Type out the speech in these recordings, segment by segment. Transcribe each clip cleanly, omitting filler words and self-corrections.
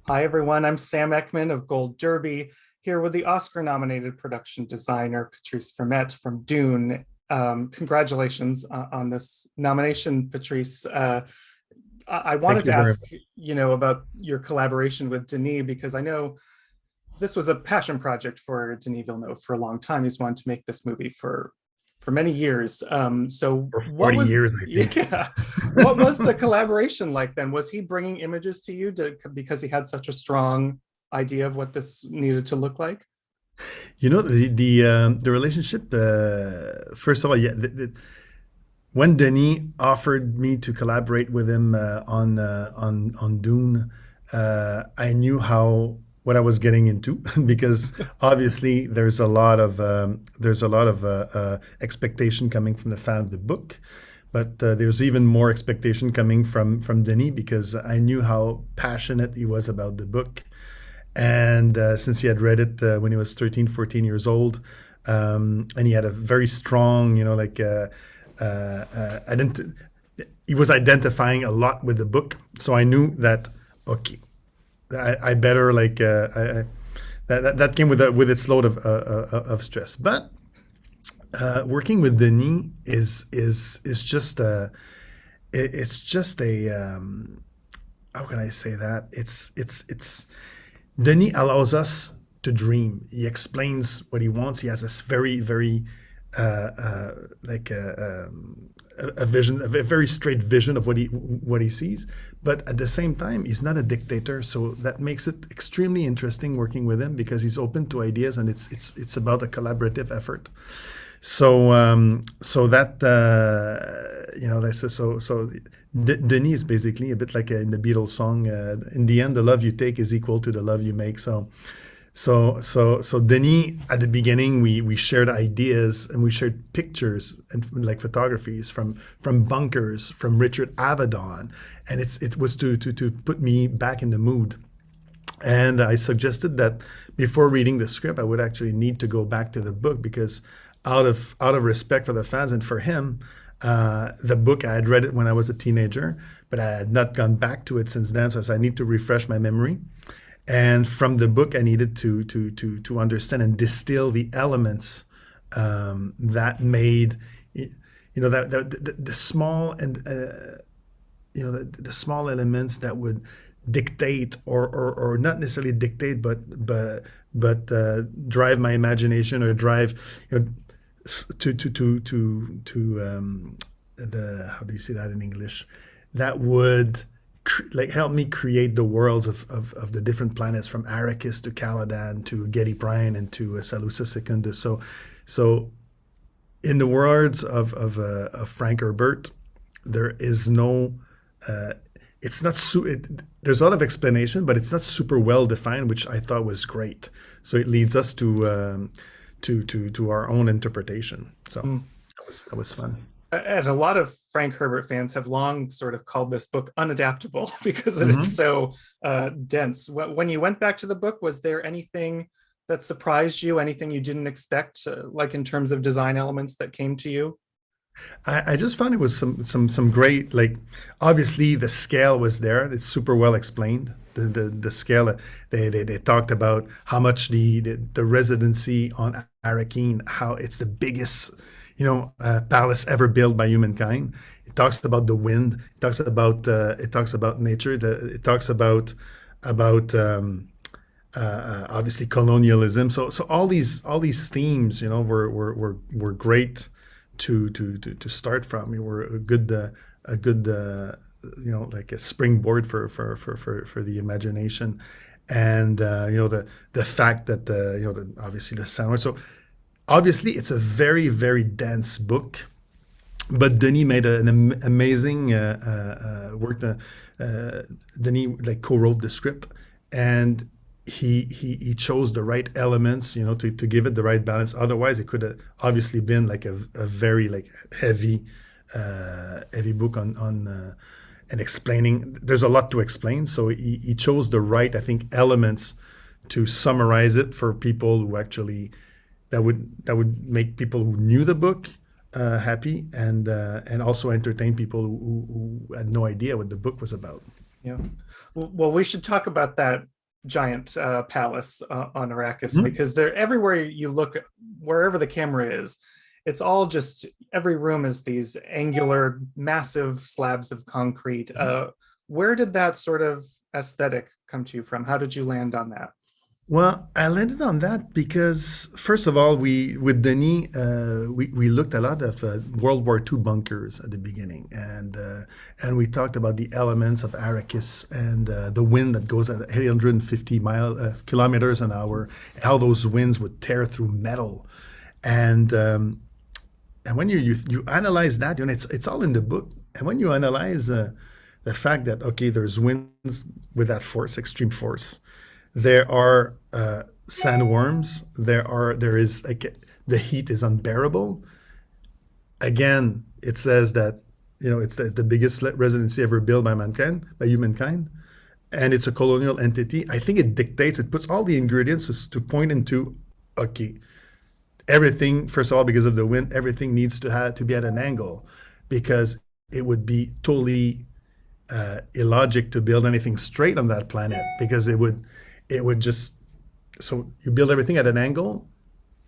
Hi, everyone. I'm Sam Eckmann of Gold Derby, here with the Oscar-nominated production designer Patrice Vermette from Dune. Congratulations on this nomination, Patrice. I Thank wanted you to very ask, much. about your collaboration with Denis because I know this was a passion project for Denis Villeneuve for a long time. He's wanted to make this movie for many years. So For what 40 was years, I think. yeah, what was the collaboration like then? Was he bringing images to you because he had such a strong idea of what this needed to look like? The relationship. First of all, yeah, when Denis offered me to collaborate with him on Dune, I knew how what I was getting into because obviously there's a lot of expectation coming from the fan of the book, but there's even more expectation coming from Denis because I knew how passionate he was about the book. And since he had read it when he was 13, 14 years old, and he had a very strong, he was identifying a lot with the book. So I knew that, okay, I better that came with its load of stress. But working with Denis is just it's just a how can I say that? It's Denis allows us to dream. He explains what he wants. He has this very, very uh, uh, like a vision, a very straight vision of what he sees. But at the same time, he's not a dictator, so that makes it extremely interesting working with him because he's open to ideas, and it's about a collaborative effort. So that that's so. Denis is basically a bit like in the Beatles song. In the end, the love you take is equal to the love you make. So Denis, at the beginning, we shared ideas and we shared pictures and like photographies from bunkers, from Richard Avedon, and it was to put me back in the mood. And I suggested that before reading the script, I would actually need to go back to the book because, out of respect for the fans and for him, the book I had read it when I was a teenager, but I had not gone back to it since then. So I need to refresh my memory. And from the book, I needed to understand and distill the elements that made that the small and the small elements that would dictate or not necessarily dictate but drive my imagination or drive to the how do you say that in English, that would help me create the worlds of the different planets from Arrakis to Caladan to Getty Prime and to Salusa Secundus. So in the words of Frank Herbert, there is no uh, it's not there's a lot of explanation, but it's not super well defined, which I thought was great. So it leads us to our own interpretation. So Mm. that was fun. And a lot of Frank Herbert fans have long sort of called this book unadaptable because it is Mm-hmm. so dense. When you went back to the book, was there anything that surprised you, anything you didn't expect, like in terms of design elements that came to you? I just found it was some great, like, obviously the scale was there. It's super well explained. The scale, they talked about how much the residency on Arrakeen, how it's the biggest palace ever built by humankind. It talks about the wind. It talks about nature. It talks about obviously colonialism. So all these themes, were great to start from. We were a good like a springboard for the imagination, and the fact that obviously the sound. So obviously it's a very, very dense book, but Denis made an amazing work. Denis like co-wrote the script, and he chose the right elements, to give it the right balance. Otherwise, it could have obviously been like a very like heavy book on and explaining. There's a lot to explain, so he chose the right, I think, elements to summarize it for people who actually that would make people who knew the book happy, and also entertain people who had no idea what the book was about. Yeah. Well, we should talk about that giant palace on Arrakis, Mhm. because they're everywhere you look, wherever the camera is, it's all just, every room is these angular, massive slabs of concrete. Where did that sort of aesthetic come to you from? How did you land on that? Well, I landed on that because, first of all, we with Denis, we looked a lot of World War II bunkers at the beginning, and we talked about the elements of Arrakis and the wind that goes at 850 kilometers an hour, how those winds would tear through metal, and um, and when you analyze that, it's all in the book, and when you analyze the fact that okay, there's winds with that force, extreme force, there are sandworms. There is like the heat is unbearable. Again, it says that it's the biggest residency ever built by mankind, by humankind, and it's a colonial entity. I think it dictates. It puts all the ingredients to point into okay, everything. First of all, because of the wind, everything needs to have to be at an angle, because it would be totally illogic to build anything straight on that planet because it would just so you build everything at an angle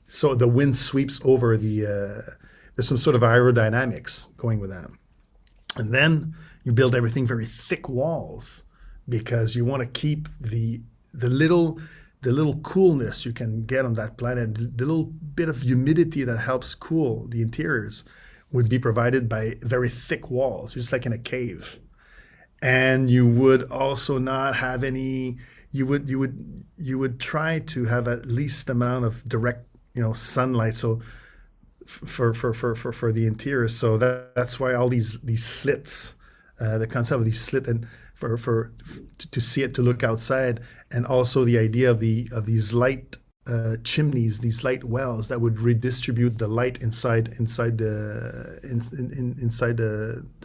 so the wind sweeps over there's some sort of aerodynamics going with that, and then you build everything very thick walls because you want to keep the little the little coolness you can get on that planet, the little bit of humidity that helps cool the interiors would be provided by very thick walls, just like in a cave. And you would also not have any you would try to have at least amount of direct sunlight, so for the interior, so that's why all these slits, the concept of these slit, and for to see it, to look outside, and also the idea of these light chimneys, these light wells that would redistribute the light inside the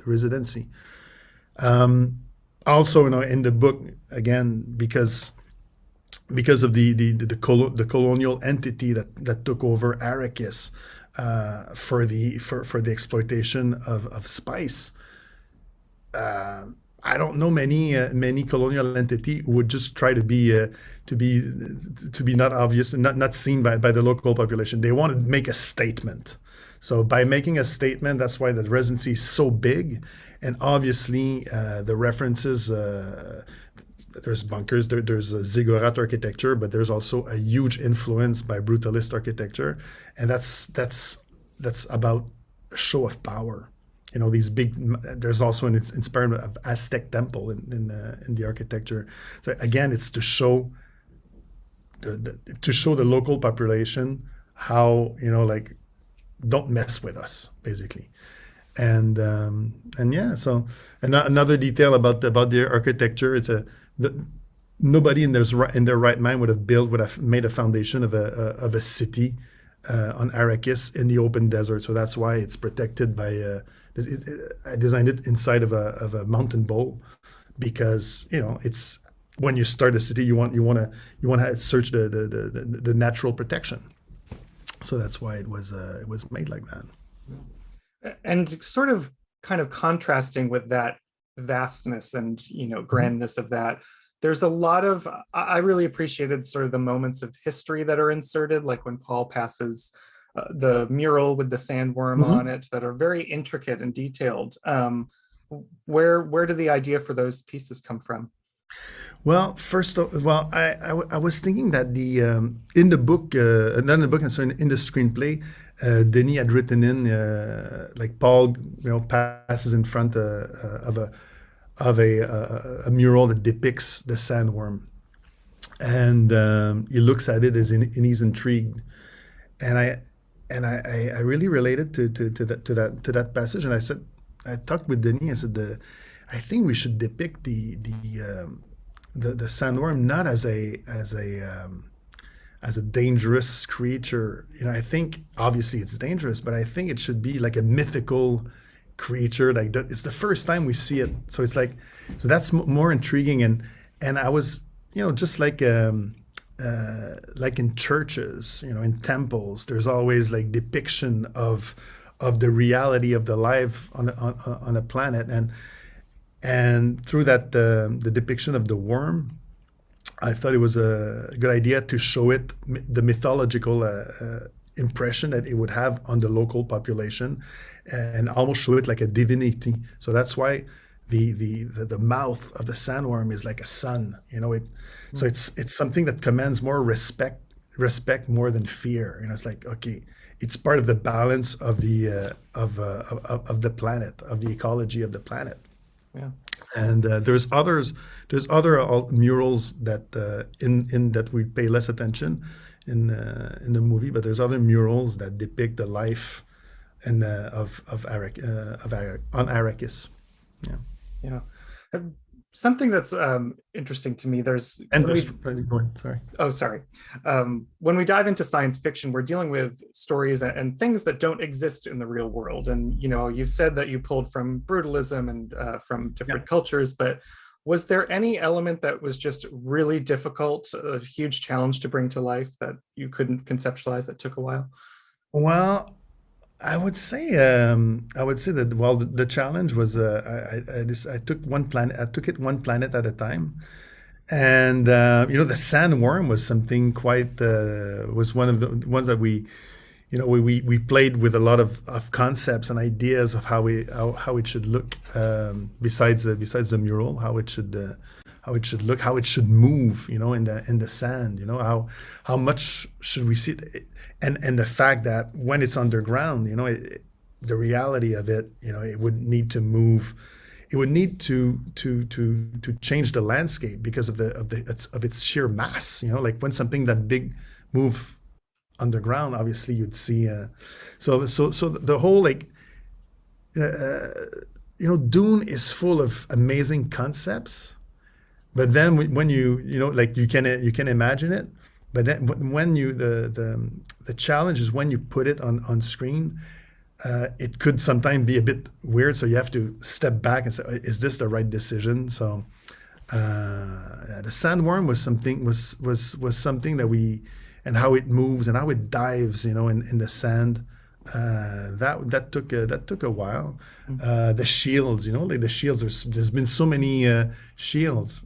residency. Also, in the book, again, because of the colonial entity that took over Arrakis for the exploitation of spice. I don't know many colonial entity who would just try to be not obvious and not seen by the local population. They want to make a statement. So by making a statement, that's why the residency is so big. And obviously, the references, there's bunkers, there's a ziggurat architecture, but there's also a huge influence by brutalist architecture, and that's about a show of power. These big. There's also an inspired of Aztec temple in the architecture. So again, it's to show the local population how like don't mess with us, basically. And yeah, so another detail about the architecture, nobody in their right mind would have made a foundation of a city on Arrakis in the open desert. So that's why it's protected by I designed it inside of a mountain bowl, because it's when you start a city, you want to search the natural protection. So that's why it was made like that. And sort of kind of contrasting with that vastness and grandness of that, there's a lot of, I really appreciated sort of the moments of history that are inserted, like when Paul passes the mural with the sandworm on Mm-hmm. it, that are very intricate and detailed. Where did the idea for those pieces come from? Well, I was thinking that in the book, not in the book, and so in the screenplay, Denis had written in like Paul, passes in front of a mural that depicts the sandworm, and he looks at it and he's intrigued, and I really related to that passage, and I talked with Denis. I said I think we should depict the sandworm not as a dangerous creature. I think obviously it's dangerous, but I think it should be like a mythical creature. Like it's the first time we see it, so it's so that's more intriguing. And I was just like in churches, in temples, there's always like depiction of the reality of the life on a planet, and through that the depiction of the worm, I thought it was a good idea to show it the mythological impression that it would have on the local population, and almost show it like a divinity. So that's why the mouth of the sandworm is like a sun. You know it. So Mm. it's something that commands more respect more than fear. You know, it's like, okay, it's part of the balance of the planet, of the ecology of the planet. Yeah. And there's other murals that in that we pay less attention in the movie, but there's other murals that depict the life and on Arrakis. Yeah. Yeah. Um, Something that's interesting to me, there's And when we sorry. oh sorry when we dive into science fiction, we're dealing with stories and things that don't exist in the real world. And you've said that you pulled from brutalism and from Yeah. different cultures, but was there any element that was just really difficult, a huge challenge to bring to life that you couldn't conceptualize, that took a while? Well, I would say that, well, the challenge was, I took it one planet at a time. And the sandworm was something quite was one of the ones that we played with a lot of concepts and ideas of how it should look, besides the mural, how it should look, how it should move, in the sand, how much should we see it, and the fact that when it's underground, the reality of it, it would need to move. It would need to change the landscape because of its sheer mass. Like when something that big move underground, obviously you'd see. So the whole, like, Dune is full of amazing concepts, but then when like, you can imagine it, but then when the challenge is when you put it on screen. It could sometimes be a bit weird, so you have to step back and say, "Is this the right decision?" So the sandworm was something that and how it moves and how it dives, in the sand. That took a while. The shields, like the shields. There's been so many shields.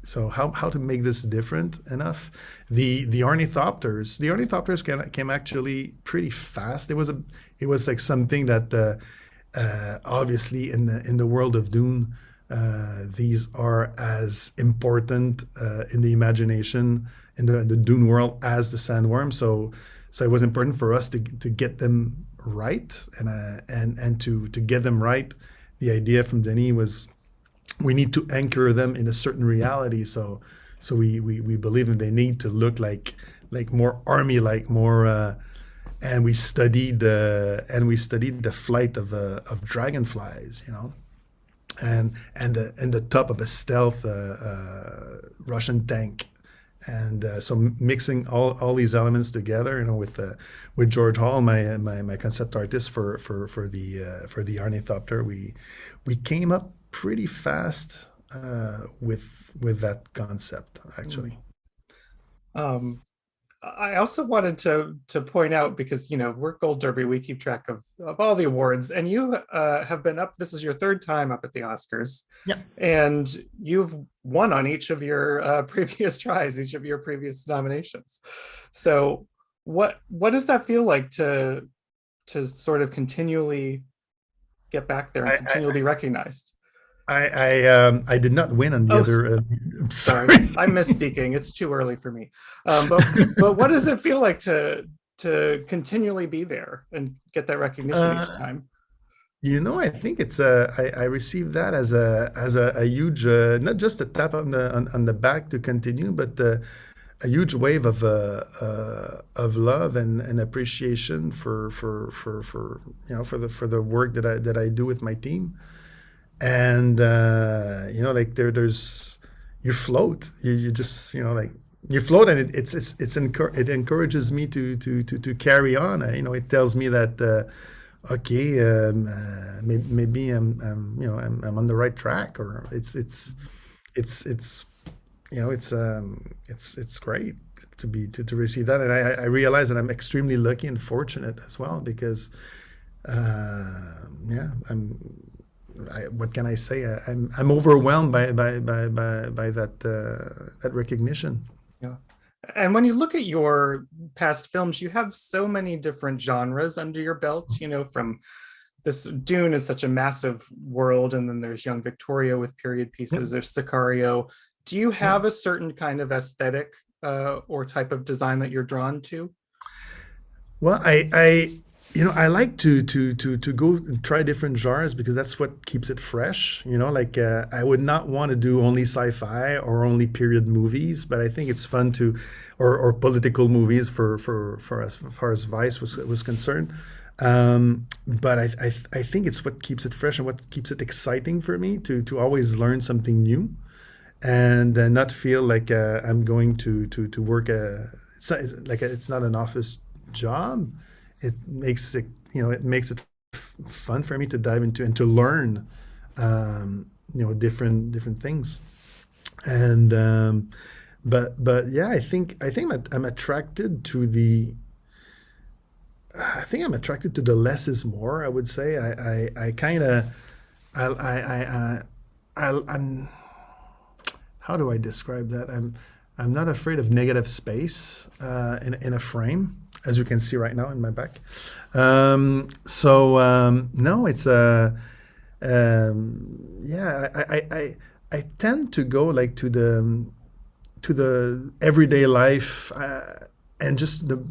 So how to make this different enough? The ornithopters came actually pretty fast. It was like something that obviously in the world of Dune, these are as important in the imagination in the Dune world as the sandworm. So it was important for us to get them right, and to get them right. The idea from Denis was, we need to anchor them in a certain reality. So we believe that they need to look like more army, like more. And we studied the flight of dragonflies, and the top of a stealth Russian tank. And so mixing all these elements together, with George Hall, my concept artist for the ornithopter, we came up pretty fast with that concept, actually. Um, I also wanted to point out, because we're Gold Derby, we keep track of all the awards, and you have been up. This is your third time up at the Oscars, Yeah. and you've won on each of your previous tries, each of your previous nominations. So what does that feel like to sort of continually get back there and continually be recognized? I did not win on the other. I'm sorry. I'm misspeaking. It's too early for me. But what does it feel like to continually be there and get that recognition each time? I think it's I received that as a huge, not just a tap on the back to continue, but a huge wave of love and appreciation for the work that I do with my team. And like there's you float, you just, like, you float, and it encourages me to carry on. It tells me that okay, maybe I'm on the right track, or it's it's great to receive that. And I realize that I'm extremely lucky and fortunate as well, because yeah, what can I say? I'm overwhelmed by that that recognition. Yeah. And when you look at your past films, you have so many different genres under your belt, from this Dune is such a massive world, and then there's Young Victoria with period Yep. pieces, there's Sicario. Do you Yep. have a certain kind of aesthetic or type of design that you're drawn to? Well, I like to go and try different genres because that's what keeps it fresh. Like I would not want to do only sci-fi or only period movies, but I think it's fun to, or political movies for as far as Vice was concerned. But I think it's what keeps it fresh and what keeps it exciting for me to always learn something new and not feel like I'm going to work. It's not an office job. It makes it fun for me to dive into and to learn, different things. And but yeah, I think I'm attracted to the. I think I'm attracted to the less is more. I would say I kind of I'm how do I describe that? I'm not afraid of negative space in a frame, as you can see right now in my back. No, it's yeah. I tend to go like to the everyday life and just the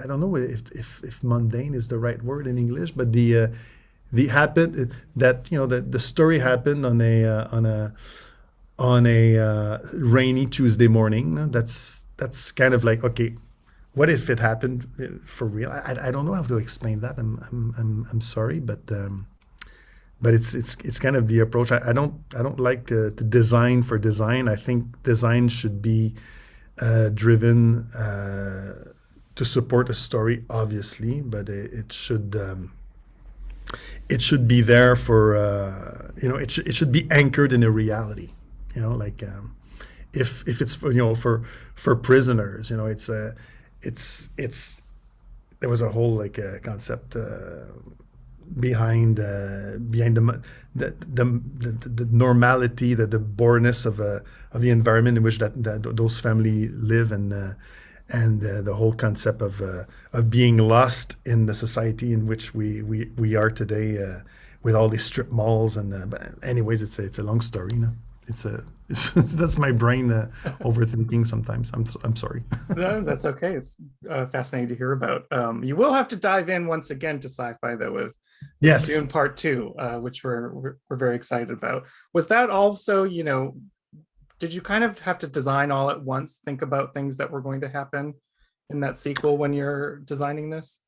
I don't know if mundane is the right word in English, but the happen that the story happened on a rainy Tuesday morning. That's kind of like, okay, what if it happened for real? I don't know how to explain that. I'm sorry, but it's kind of the approach. I don't like to design for design. I think design should be driven to support a story, obviously, but it should be there for it should be anchored in a reality. Like if it's for prisoners, it's there was a whole like concept behind the normality, the boredness of the environment in which that those family live, and the whole concept of being lost in the society in which we are today, with all these strip malls. But anyways, it's a long story. That's my brain overthinking sometimes. I'm sorry. No, that's okay. It's fascinating to hear about. You will have to dive in once again to sci-fi though with Yes. Dune Part Two, which we're very excited about. Was that also, did you kind of have to design all at once, think about things that were going to happen in that sequel when you're designing this?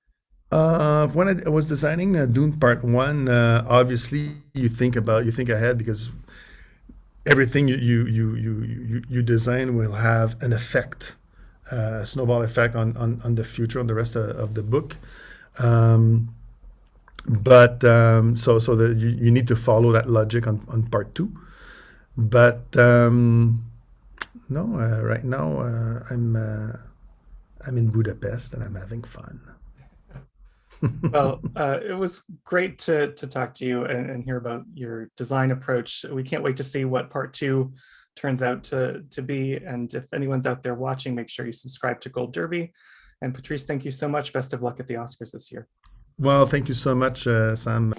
When I was designing Dune Part One, obviously you think ahead because everything you design will have an effect, snowball effect on the future, on the rest of the book. Um, but you need to follow that logic on part two. But no, right now I'm in Budapest and I'm having fun. Well, it was great to talk to you and hear about your design approach. We can't wait to see what part two turns out to be. And if anyone's out there watching, make sure you subscribe to Gold Derby. And Patrice, thank you so much. Best of luck at the Oscars this year. Well, thank you so much, Sam.